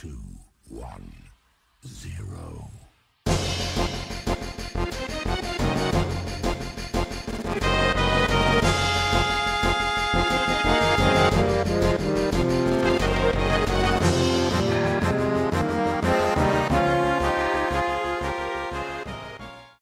2, 1, 0.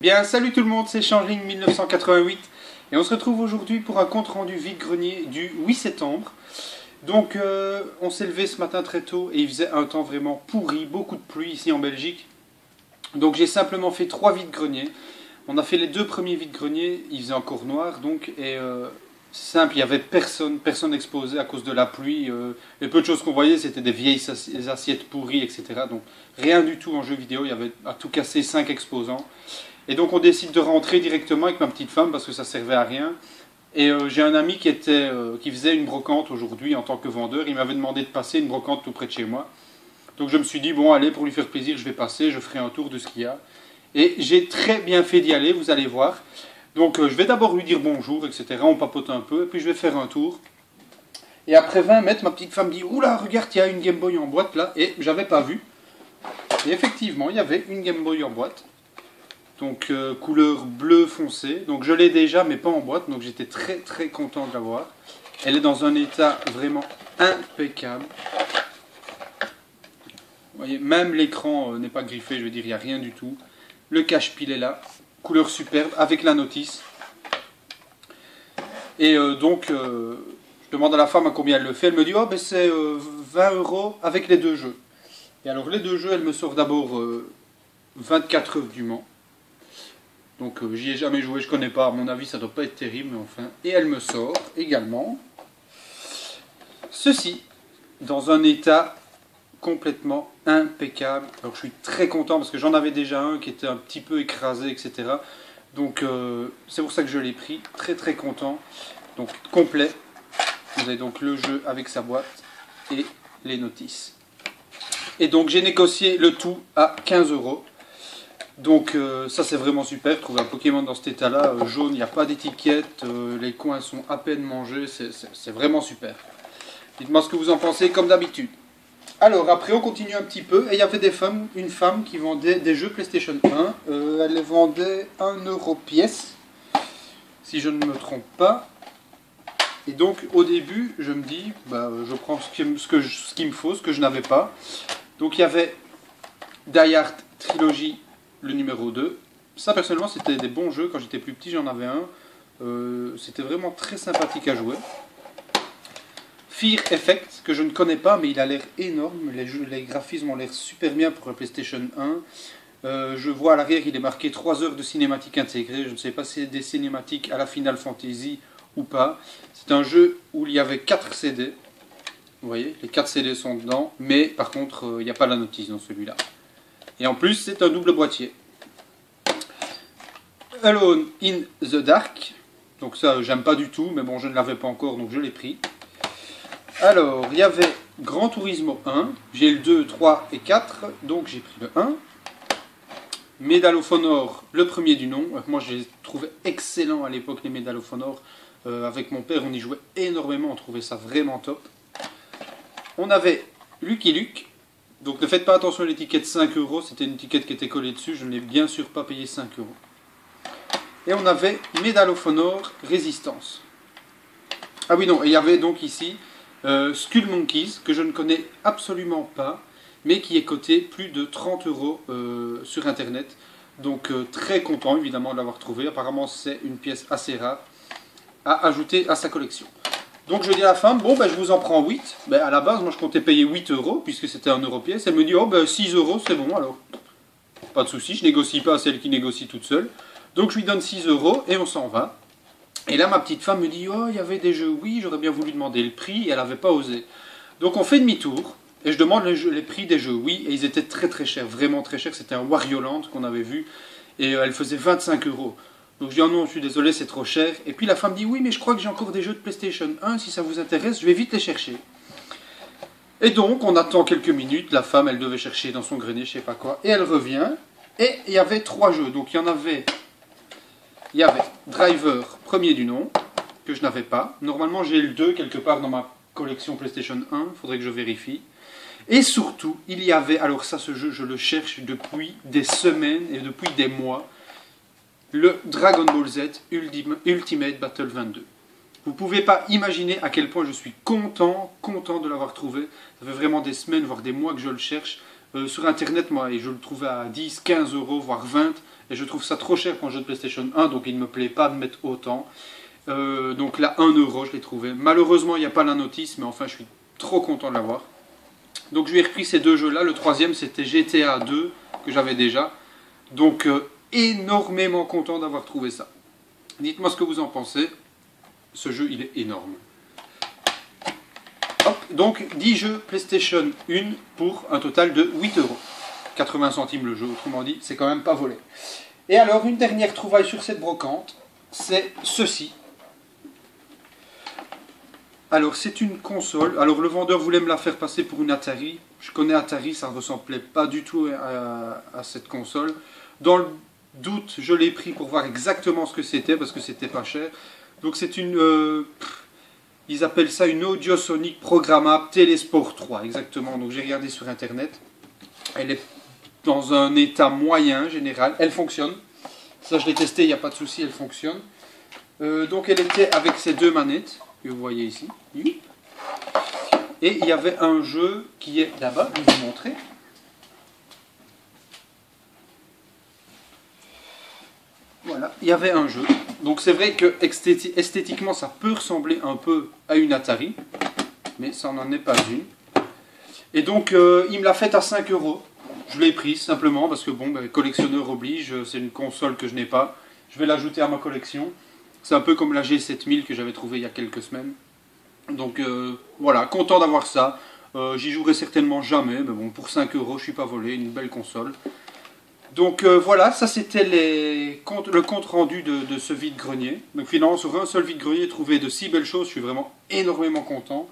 Bien, salut tout le monde, c'est Changeling 1988 et on se retrouve aujourd'hui pour un compte rendu vide-grenier du 8 septembre. Donc on s'est levé ce matin très tôt et il faisait un temps vraiment pourri, beaucoup de pluie ici en Belgique. Donc j'ai simplement fait 3 vide-greniers. On a fait les 2 premiers vide-greniers, il faisait encore noir donc et simple, il n'y avait personne exposé à cause de la pluie. Les peu de choses qu'on voyait c'était des vieilles assiettes pourries, etc. Donc rien du tout en jeu vidéo, il y avait à tout casser 5 exposants. Et donc on décide de rentrer directement avec ma petite femme parce que ça servait à rien. Et j'ai un ami qui faisait une brocante aujourd'hui en tant que vendeur. Il m'avait demandé de passer une brocante tout près de chez moi. Donc je me suis dit, bon allez, pour lui faire plaisir, je vais passer, je ferai un tour de ce qu'il y a. Et j'ai très bien fait d'y aller, vous allez voir. Donc je vais d'abord lui dire bonjour, etc. On papote un peu, et puis je vais faire un tour. Et après 20 mètres, ma petite femme dit, oula, regarde, il y a une Game Boy en boîte là. Et j'avais pas vu. Et effectivement, il y avait une Game Boy en boîte. Donc couleur bleu foncé, donc je l'ai déjà mais pas en boîte, donc j'étais très content de l'avoir. Elle est dans un état vraiment impeccable. Vous voyez, même l'écran n'est pas griffé, je veux dire, il n'y a rien du tout. Le cache-pile est là, couleur superbe, avec la notice. Et donc, je demande à la femme à combien elle le fait, elle me dit, oh ben c'est 20 € avec les 2 jeux. Et alors les 2 jeux, elle me sort d'abord 24 heures du Mans. Donc j'y ai jamais joué, je connais pas, à mon avis ça doit pas être terrible, mais enfin. Et elle me sort également ceci, dans un état complètement impeccable. Alors je suis très content parce que j'en avais déjà un qui était un petit peu écrasé, etc. Donc c'est pour ça que je l'ai pris, très content. Donc complet, vous avez donc le jeu avec sa boîte et les notices. Et donc j'ai négocié le tout à 15 €. Donc ça c'est vraiment super, trouver un Pokémon dans cet état là, jaune, il n'y a pas d'étiquette, les coins sont à peine mangés, c'est vraiment super. Dites-moi ce que vous en pensez comme d'habitude. Alors après on continue un petit peu, et il y avait une femme qui vendait des jeux PlayStation 1, elle les vendait 1 € pièce, si je ne me trompe pas. Et donc au début je me dis, bah, je prends ce qu'il me faut, ce que je n'avais pas. Donc il y avait Die Hard Trilogy, le numéro 2. Ça personnellement c'était des bons jeux, quand j'étais plus petit j'en avais un. C'était vraiment très sympathique à jouer. Fear Effect, que je ne connais pas mais il a l'air énorme, les graphismes ont l'air super bien pour la PlayStation 1. Je vois à l'arrière il est marqué 3 heures de cinématique intégrée, je ne sais pas si c'est des cinématiques à la Final Fantasy ou pas. C'est un jeu où il y avait 4 CD, vous voyez, les 4 CD sont dedans, mais par contre il n'y a pas la notice dans celui-là. Et en plus, c'est un double boîtier. Alone in the Dark. Donc ça, j'aime pas du tout, mais bon, je ne l'avais pas encore, donc je l'ai pris. Alors, il y avait Gran Turismo 1. J'ai le 2, 3 et 4, donc j'ai pris le 1. Medal of Honor, le premier du nom. Moi, je les trouvais excellents à l'époque, les Medal of Honor. Avec mon père, on y jouait énormément, on trouvait ça vraiment top. On avait Lucky Luke. Donc ne faites pas attention à l'étiquette 5 €, c'était une étiquette qui était collée dessus, je n'ai bien sûr pas payé 5 €. Et on avait Medal of Honor Résistance. Ah oui non, et il y avait donc ici Skull Monkeys, que je ne connais absolument pas, mais qui est coté plus de 30 € sur internet. Donc très content évidemment de l'avoir trouvé, apparemment c'est une pièce assez rare à ajouter à sa collection. Donc je dis à la femme, bon ben je vous en prends 8. Ben, à la base, moi je comptais payer 8 € puisque c'était 1 € pièce. Elle me dit, oh ben 6 € c'est bon alors. Pas de souci, je négocie pas à celle qui négocie toute seule. Donc je lui donne 6 € et on s'en va. Et là ma petite femme me dit, oh il y avait des jeux, oui, j'aurais bien voulu demander le prix et elle n'avait pas osé. Donc on fait demi-tour et je demande les prix des jeux, oui, et ils étaient très chers, vraiment très chers. C'était un Wario Land qu'on avait vu et elle faisait 25 €. Donc je dis, oh non, je suis désolé, c'est trop cher. Et puis la femme dit, oui, mais je crois que j'ai encore des jeux de PlayStation 1, si ça vous intéresse, je vais vite les chercher. Et donc, on attend quelques minutes, la femme, elle devait chercher dans son grenier, je sais pas quoi, et elle revient, et il y avait 3 jeux. Donc il y avait Driver, premier du nom, que je n'avais pas. Normalement, j'ai le 2 quelque part dans ma collection PlayStation 1, il faudrait que je vérifie. Et surtout, il y avait, alors ça, ce jeu, je le cherche depuis des semaines et depuis des mois, le Dragon Ball Z Ultimate Battle 22. Vous ne pouvez pas imaginer à quel point je suis content de l'avoir trouvé. Ça fait vraiment des semaines, voire des mois que je le cherche. Sur internet, moi, et je le trouvais à 10, 15 euros, voire 20. Et je trouve ça trop cher pour un jeu de PlayStation 1, donc il ne me plaît pas de mettre autant. Donc là, 1 euro, je l'ai trouvé. Malheureusement, il n'y a pas la notice, mais enfin, je suis trop content de l'avoir. Donc je lui ai repris ces deux jeux-là. Le troisième, c'était GTA 2, que j'avais déjà. Donc, énormément content d'avoir trouvé ça. Dites-moi ce que vous en pensez. Ce jeu, il est énorme. Hop, donc 10 jeux PlayStation 1 pour un total de 8 euros. 80 centimes le jeu, autrement dit, c'est quand même pas volé. Et alors, une dernière trouvaille sur cette brocante, c'est ceci. Alors, c'est une console. Alors, le vendeur voulait me la faire passer pour une Atari. Je connais Atari, ça ne ressemblait pas du tout à cette console. Dans le doute, je l'ai pris pour voir exactement ce que c'était, parce que c'était pas cher. Donc, c'est une... ils appellent ça une Audiosonic programmable Telesport 3, exactement. Donc, j'ai regardé sur Internet. Elle est dans un état moyen, général. Elle fonctionne. Ça, je l'ai testé, il n'y a pas de souci, elle fonctionne. Donc, elle était avec ces deux manettes que vous voyez ici. Et il y avait un jeu qui est là-bas, je vais vous montrer. Voilà, il y avait un jeu. Donc c'est vrai que esthétiquement ça peut ressembler un peu à une Atari, mais ça n'en est pas une. Et donc il me l'a fait à 5 euros. Je l'ai pris simplement parce que bon, collectionneur oblige, c'est une console que je n'ai pas. Je vais l'ajouter à ma collection. C'est un peu comme la G7000 que j'avais trouvée il y a quelques semaines. Donc voilà, content d'avoir ça. J'y jouerai certainement jamais, mais bon, pour 5 euros, je suis pas volé, une belle console. Donc voilà, ça c'était le compte rendu de ce vide-grenier. Donc finalement, sur un seul vide-grenier, trouvé de si belles choses, je suis vraiment énormément content.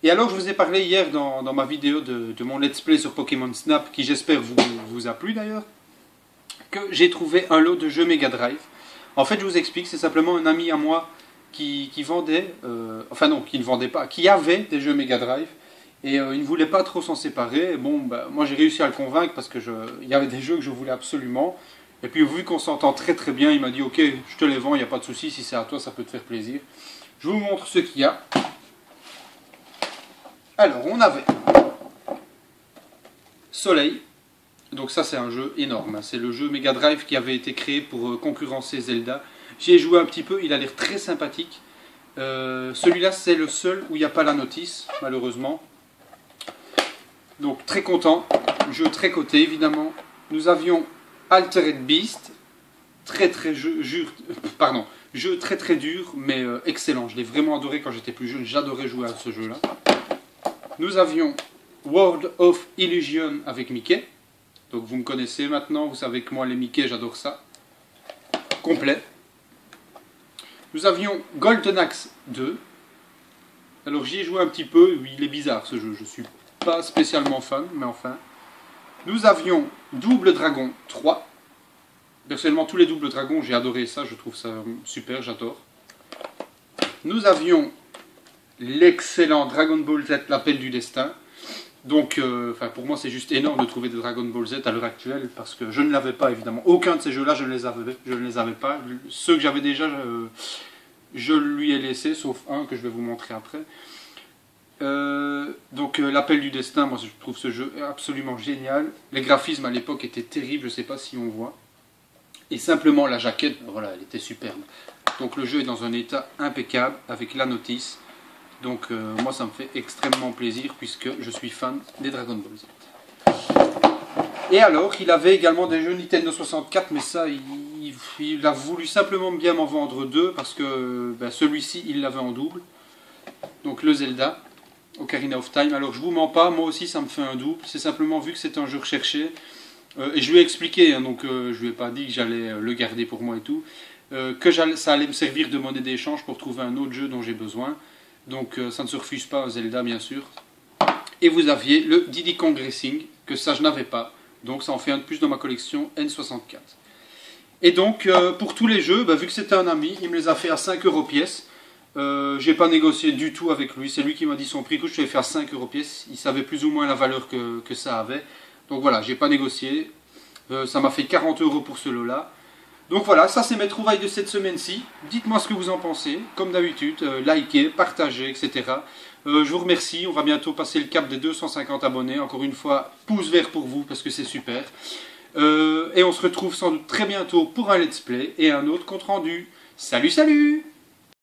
Et alors, je vous ai parlé hier dans ma vidéo de mon let's play sur Pokémon Snap, qui j'espère vous a plu d'ailleurs, que j'ai trouvé un lot de jeux Mega Drive. En fait, je vous explique, c'est simplement un ami à moi qui vendait, enfin non, qui ne vendait pas, qui avait des jeux Mega Drive, et il ne voulait pas trop s'en séparer. Et bon, moi j'ai réussi à le convaincre parce que il y avait des jeux que je voulais absolument. Et puis vu qu'on s'entend très très bien, il m'a dit ok, je te les vends, il n'y a pas de souci, si c'est à toi, ça peut te faire plaisir. Je vous montre ce qu'il y a. Alors, on avait Soleil. Donc ça c'est un jeu énorme, c'est le jeu Mega Drive qui avait été créé pour concurrencer Zelda. J'y ai joué un petit peu, il a l'air très sympathique. Celui-là c'est le seul où il n'y a pas la notice, malheureusement. Donc très content, jeu très coté évidemment. Nous avions Altered Beast, jeu très très dur mais excellent. Je l'ai vraiment adoré quand j'étais plus jeune, j'adorais jouer à ce jeu-là. Nous avions World of Illusion avec Mickey. Donc vous me connaissez maintenant, vous savez que moi les Mickey j'adore ça. Complet. Nous avions Golden Axe 2. Alors j'y ai joué un petit peu, il est bizarre ce jeu, je suis pas spécialement fan, mais enfin. Nous avions Double Dragon 3. Personnellement tous les Double Dragons j'ai adoré ça, je trouve ça super, j'adore. Nous avions l'excellent Dragon Ball Z, l'appel du destin. Donc, pour moi, c'est juste énorme de trouver des Dragon Ball Z à l'heure actuelle, parce que je ne l'avais pas, évidemment. Aucun de ces jeux-là, je ne les avais pas. Ceux que j'avais déjà, je lui ai laissé, sauf un que je vais vous montrer après. Donc, l'appel du destin, moi, je trouve ce jeu absolument génial. Les graphismes, à l'époque, étaient terribles, je ne sais pas si on voit. Et simplement, la jaquette, voilà, elle était superbe. Donc, le jeu est dans un état impeccable, avec la notice. Donc moi ça me fait extrêmement plaisir puisque je suis fan des Dragon Ball Z. Et alors il avait également des jeux Nintendo 64, mais ça il a voulu simplement bien m'en vendre deux parce que celui-ci il l'avait en double. Donc le Zelda, Ocarina of Time. Alors je vous mens pas, moi aussi ça me fait un double, c'est simplement vu que c'est un jeu recherché. Et je lui ai expliqué, hein, donc je lui ai pas dit que j'allais le garder pour moi et tout. Que ça allait me servir de monnaie d'échange pour trouver un autre jeu dont j'ai besoin. Donc ça ne se refuse pas à Zelda bien sûr. Et vous aviez le Diddy Kong Racing, que ça je n'avais pas. Donc ça en fait un de plus dans ma collection N64. Et donc pour tous les jeux, vu que c'était un ami, il me les a fait à 5 € pièce. J'ai pas négocié du tout avec lui, c'est lui qui m'a dit son prix, que je vais faire 5 euros pièce, il savait plus ou moins la valeur que ça avait. Donc voilà, j'ai pas négocié, ça m'a fait 40 euros pour ce lot-là. Donc voilà, ça c'est mes trouvailles de cette semaine-ci. Dites-moi ce que vous en pensez, comme d'habitude, likez, partagez, etc. Je vous remercie, on va bientôt passer le cap des 250 abonnés. Encore une fois, pouce vert pour vous parce que c'est super. Et on se retrouve sans doute très bientôt pour un let's play et un autre compte rendu. Salut, salut!